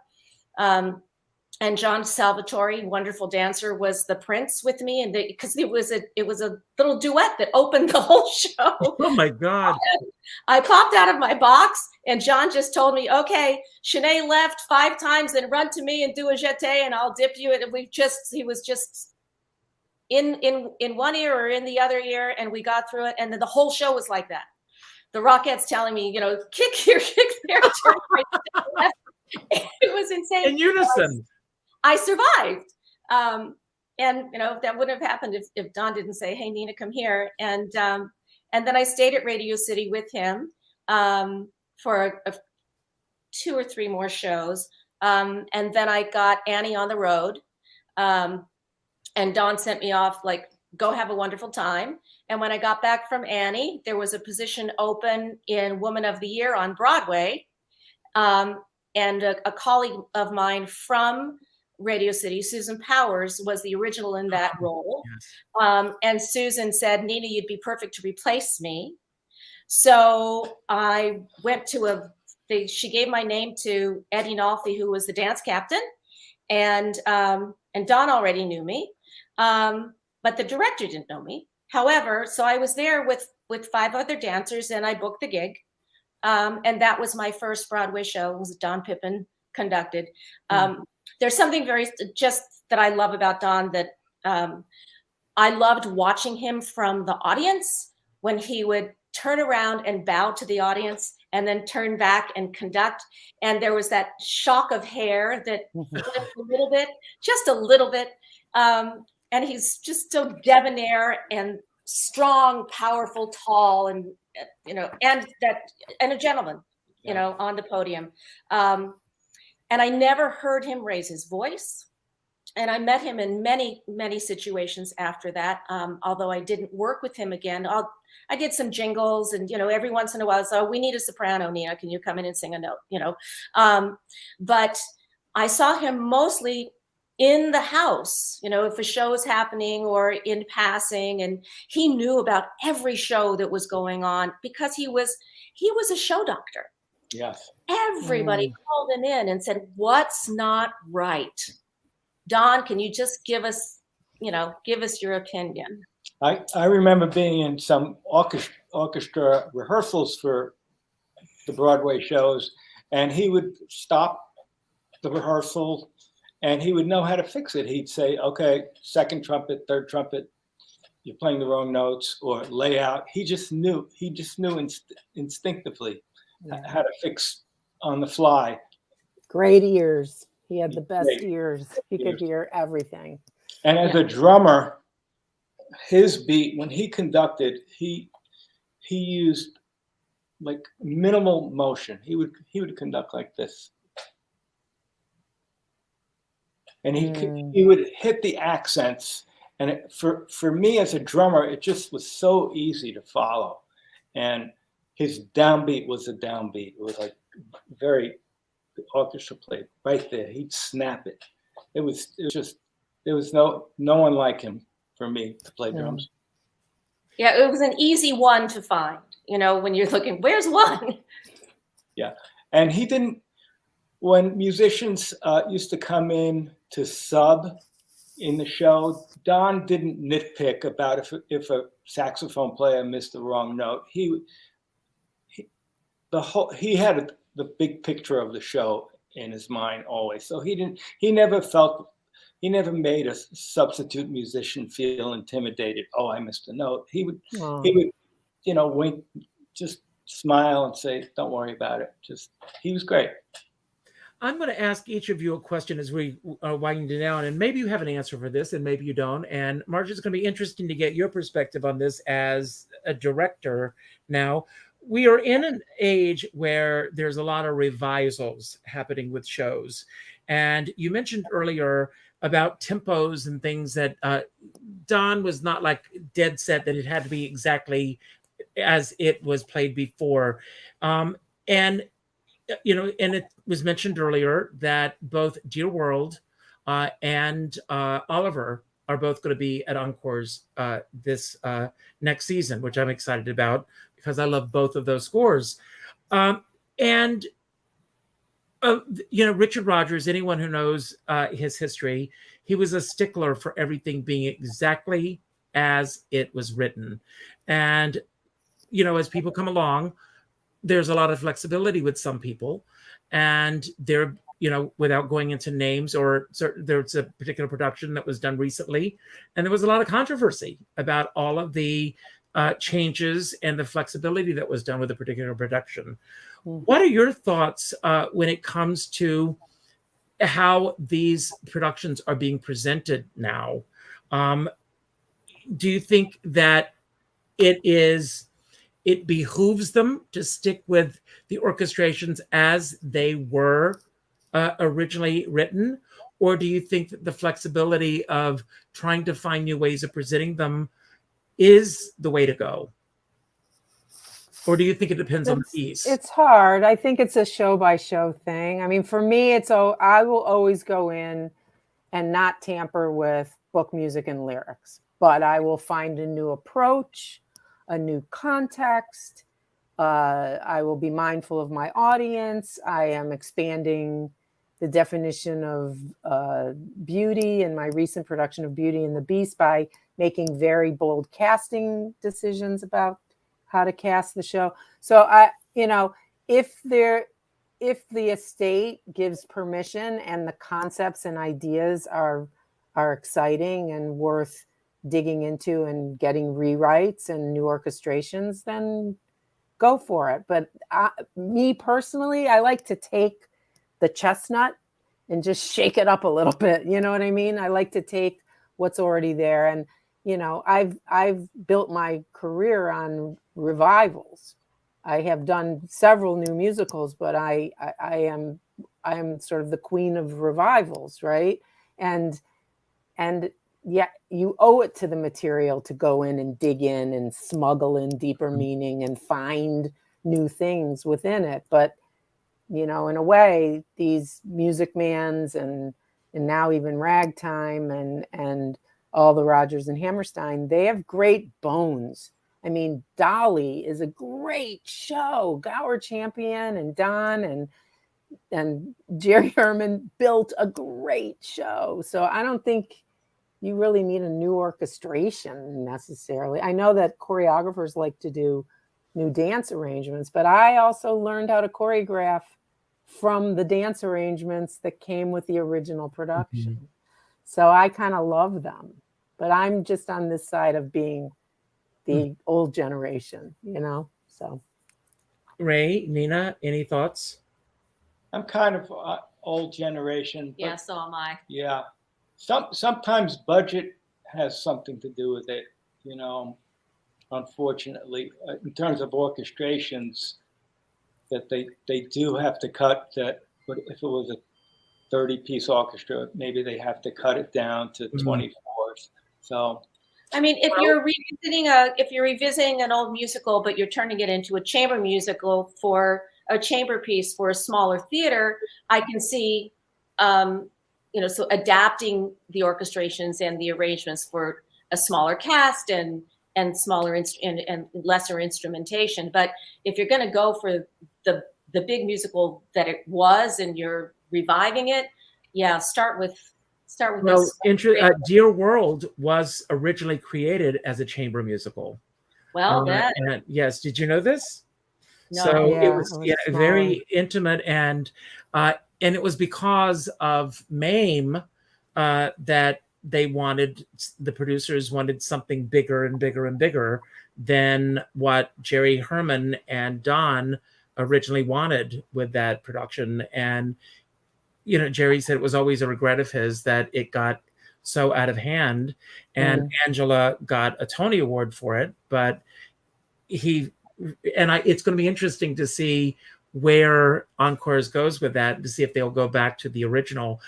And John Salvatore, wonderful dancer, was the prince with me, and because it was a little duet that opened the whole show. Oh my God! And I popped out of my box, and John just told me, "Okay, Shanae left 5 times, then run to me and do a jeté, and I'll dip you." And he was just in one ear or in the other ear, and we got through it. And then the whole show was like that. The Rockettes telling me, kick here, kick there, turn right, turn left. It was insane. In unison. I survived. And that wouldn't have happened if Don didn't say, "Hey, Nina, come here." And then I stayed at Radio City with him for 2 or 3 more shows. And then I got Annie on the road. And Don sent me off, like, go have a wonderful time. And when I got back from Annie, there was a position open in Woman of the Year on Broadway. And a colleague of mine from Radio City, Susan Powers, was the original in that role. Yes. And Susan said, "Nina, you'd be perfect to replace me." So I went to she gave my name to Eddie Nolfi, who was the dance captain. And Don already knew me. But the director didn't know me. However, so I was there with 5 other dancers, and I booked the gig. And that was my first Broadway show. It was Don Pippin conducted. There's something just that I love about Don, that I loved watching him from the audience when he would turn around and bow to the audience and then turn back and conduct. And there was that shock of hair that flipped a little bit, just a little bit. And he's just so debonair and strong, powerful, tall, and a gentleman, on the podium. And I never heard him raise his voice. And I met him in many, many situations after that. Although I didn't work with him again. I did some jingles, and, every once in a while, so we need a soprano, Nina, can you come in and sing a note, but I saw him mostly in the house, if a show was happening or in passing, and he knew about every show that was going on because he was a show doctor. Yes. Everybody called him in and said, "What's not right? Don, can you just give us your opinion?" I remember being in some orchestra rehearsals for the Broadway shows, and he would stop the rehearsal and he would know how to fix it. He'd say, "Okay, second trumpet, third trumpet, you're playing the wrong notes," or lay out. He just knew instinctively how to fix on the fly. Great ears. He had the best ears. He could hear everything. And as a drummer, his beat, when he conducted, he used like minimal motion. He would conduct like this. And he would hit the accents. And for me as a drummer, it just was so easy to follow. And his downbeat was a downbeat. It was like the orchestra played right there. He'd snap it. It was just, there was no one like him for me to play drums. Yeah, it was an easy one to find, when you're looking, where's one? Yeah. And he didn't, when musicians used to come in to sub in the show, Don didn't nitpick about if a saxophone player missed the wrong note. He had the big picture of the show in his mind always. So he never made a substitute musician feel intimidated. "Oh, I missed a note." He would wink, just smile and say, "Don't worry about it." He was great. I'm going to ask each of you a question as we are winding down, and maybe you have an answer for this and maybe you don't. And Marcia, it's going to be interesting to get your perspective on this as a director. Now, we are in an age where there's a lot of revisals happening with shows. And you mentioned earlier about tempos and things that Don was not like dead set that it had to be exactly as it was played before. And it was mentioned earlier that both Dear World and Oliver are both going to be at Encores this next season, which I'm excited about because I love both of those scores. Richard Rodgers, anyone who knows his history, he was a stickler for everything being exactly as it was written. And, as people come along, there's a lot of flexibility with some people, and there without going into names, or there's a particular production that was done recently, and there was a lot of controversy about all of the changes and the flexibility that was done with a particular production. What are your thoughts when it comes to how these productions are being presented now? Do you think that it behooves them to stick with the orchestrations as they were originally written? Or do you think that the flexibility of trying to find new ways of presenting them is the way to go? Or do you think it depends on the piece? It's hard. I think it's a show by show thing. I mean, for me, I will always go in and not tamper with book music and lyrics, but I will find a new approach, a new context. I will be mindful of my audience. I am expanding the definition of beauty in my recent production of Beauty and the Beast by making very bold casting decisions about how to cast the show. So if the estate gives permission and the concepts and ideas are exciting and worth digging into and getting rewrites and new orchestrations, then go for it. But me personally, I like to take the chestnut and just shake it up a little bit. You know what I mean? I like to take what's already there. And, I've built my career on revivals. I have done several new musicals, but I am sort of the queen of revivals, right? And yeah, you owe it to the material to go in and dig in and smuggle in deeper meaning and find new things within it. But, in a way, these Music Mans and now even Ragtime and all the Rodgers and Hammerstein, they have great bones. I mean, Dolly is a great show. Gower Champion and Don and Jerry Herman built a great show. So I don't think you really need a new orchestration necessarily. I know that choreographers like to do new dance arrangements, but I also learned how to choreograph from the dance arrangements that came with the original production. Mm-hmm. So I kind of love them, but I'm just on this side of being the old generation, so. Ray, Nina, any thoughts? I'm kind of old generation. Yeah, so am I. Yeah. Sometimes budget has something to do with it, unfortunately, in terms of orchestrations, that they do have to cut that. But if it was a 30-piece orchestra, maybe they have to cut it down to 24s. So, I mean, if you're revisiting an old musical, but you're turning it into a chamber musical for a chamber piece for a smaller theater, I can see, so adapting the orchestrations and the arrangements for a smaller cast and smaller and lesser instrumentation. But if you're going to go for the big musical that it was and you're reviving it, yeah, start with. Well, Dear World was originally created as a chamber musical. Well, yes, did you know this? No. So yeah, it was very intimate, and it was because of MAME that the producers wanted something bigger and bigger and bigger than what Jerry Herman and Don originally wanted with that production. And Jerry said it was always a regret of his that it got so out of hand, and Angela got a Tony Award for it. But it's going to be interesting to see where Encores goes with that, to see if they'll go back to the original.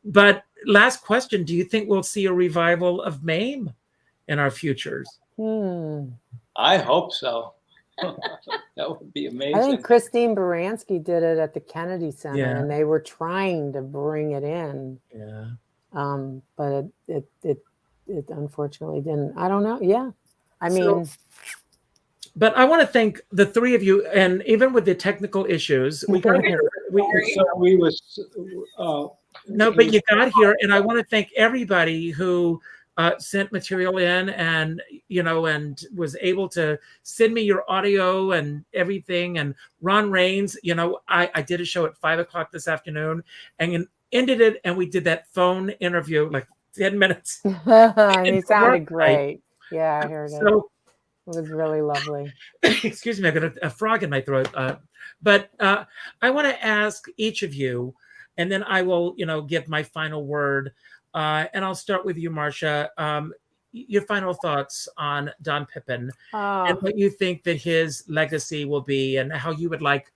But last question, do you think we'll see a revival of MAME in our futures? I hope so. That would be amazing. I think Christine Baranski did it at the Kennedy Center, and they were trying to bring it in. Yeah. But it unfortunately didn't. I don't know. Yeah. I mean. But I want to thank the three of you, and even with the technical issues, we got here. No, but you got here, and I want to thank everybody who sent material in, and and was able to send me your audio and everything. And Ron Raines, I did a show at 5 o'clock this afternoon, and ended it, and we did that phone interview like 10 minutes. He sounded great. Yeah, I heard it. So it was really lovely. Excuse me, I got a frog in my throat. But I want to ask each of you, and then I will, give my final word. And I'll start with you, Marcia. Your final thoughts on Don Pippin and what you think that his legacy will be, and how you would like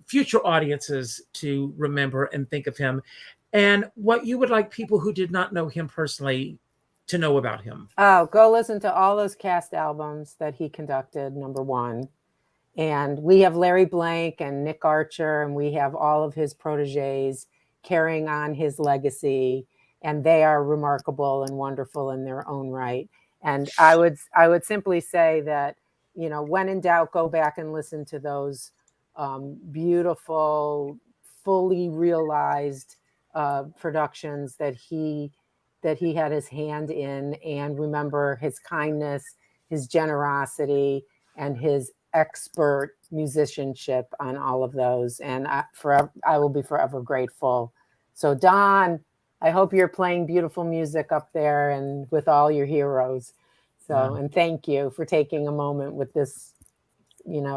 future audiences to remember and think of him, and what you would like people who did not know him personally to know about him. Oh, go listen to all those cast albums that he conducted, number one. And we have Larry Blank and Nick Archer, and we have all of his proteges carrying on his legacy. And they are remarkable and wonderful in their own right. And I would simply say that, when in doubt, go back and listen to those beautiful, fully realized productions that he had his hand in, and remember his kindness, his generosity, and his expert musicianship on all of those. And I will be forever grateful. So Don, I hope you're playing beautiful music up there and with all your heroes. So, and thank you for taking a moment with this,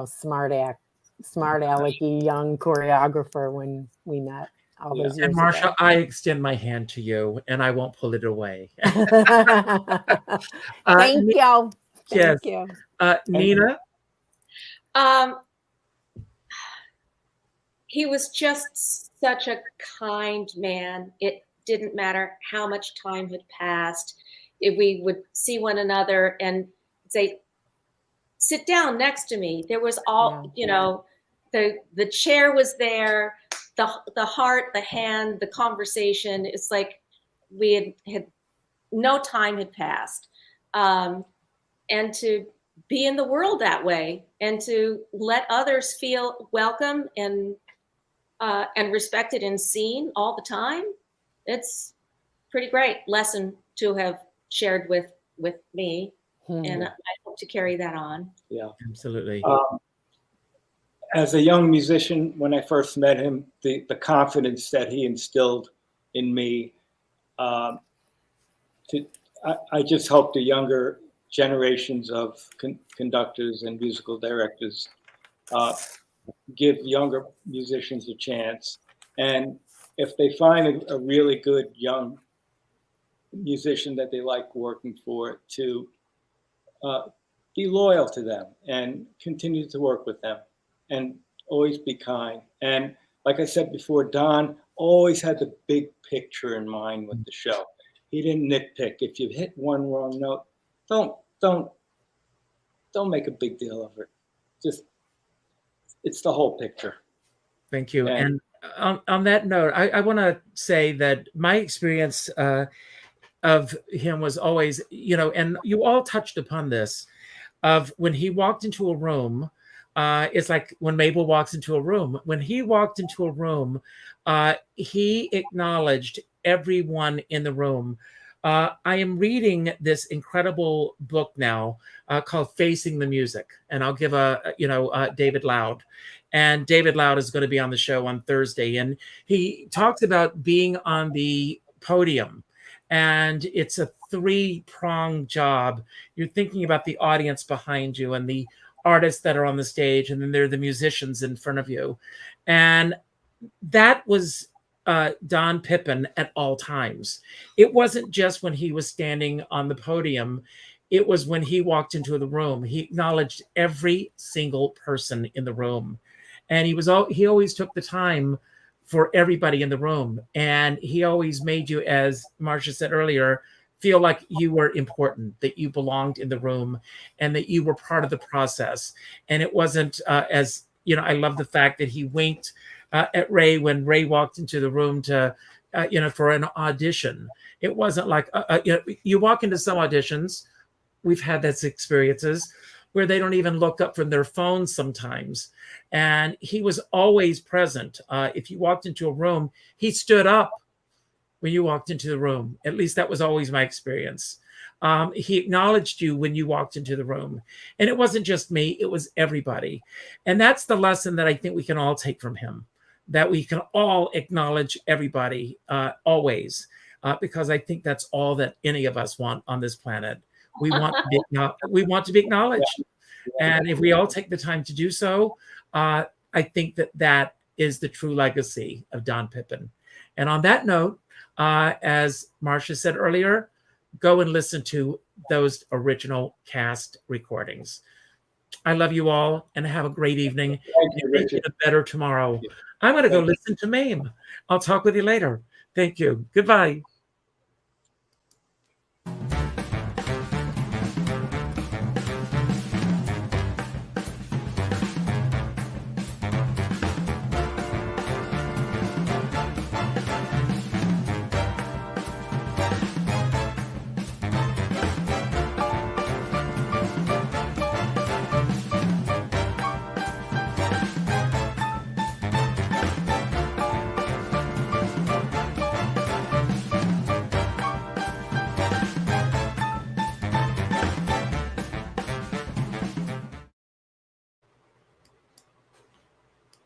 smart alecky young choreographer when we met all those years and Marcia, ago. I extend my hand to you, and I won't pull it away. Thank you. Yes. Thank you. Nina? He was just such a kind man. It didn't matter how much time had passed. If we would see one another and say, sit down next to me. There was all, the chair was there, the heart, the hand, the conversation. It's like we had no time had passed. And to be in the world that way, and to let others feel welcome and respected and seen all the time, it's pretty great lesson to have shared with me. And I hope to carry that on. Yeah, absolutely. As a young musician, when I first met him, the confidence that he instilled in me, I just hope the younger generations of conductors and musical directors give younger musicians a chance. And if they find a really good young musician that they like working for, to be loyal to them and continue to work with them, and always be kind. And like I said before, Don always had the big picture in mind with the show. He didn't nitpick. If you hit one wrong note, don't make a big deal of it. Just, it's the whole picture. Thank you. And on that note, I want to say that my experience of him was always, and you all touched upon this, of when he walked into a room, it's like when Mabel walks into a room. When he walked into a room, he acknowledged everyone in the room. I am reading this incredible book now called Facing the Music, and I'll give David Loud. And David Loud is going to be on the show on Thursday, and he talks about being on the podium, and it's a three-pronged job. You're thinking about the audience behind you and the artists that are on the stage, and then there are the musicians in front of you. And that was Don Pippin at all times. It wasn't just when he was standing on the podium. It was when he walked into the room. He acknowledged every single person in the room. And he always took the time for everybody in the room. And he always made you, as Marcia said earlier, feel like you were important, that you belonged in the room, and that you were part of the process. And it wasn't I love the fact that he winked at Ray when Ray walked into the room to, for an audition. It wasn't like, you walk into some auditions, we've had those experiences, where they don't even look up from their phones sometimes. And he was always present. If you walked into a room, he stood up when you walked into the room. At least that was always my experience. He acknowledged you when you walked into the room. And it wasn't just me, it was everybody. And that's the lesson that I think we can all take from him, that we can all acknowledge everybody always, because I think that's all that any of us want on this planet. We want to be acknowledged. And if we all take the time to do so, I think that is the true legacy of Don Pippin. And on that note, as Marcia said earlier, go and listen to those original cast recordings. I love you all and have a great evening. Thank you, Make Richard. it better tomorrow. I'm going to go listen to MAME. I'll talk with you later. Thank you. Goodbye.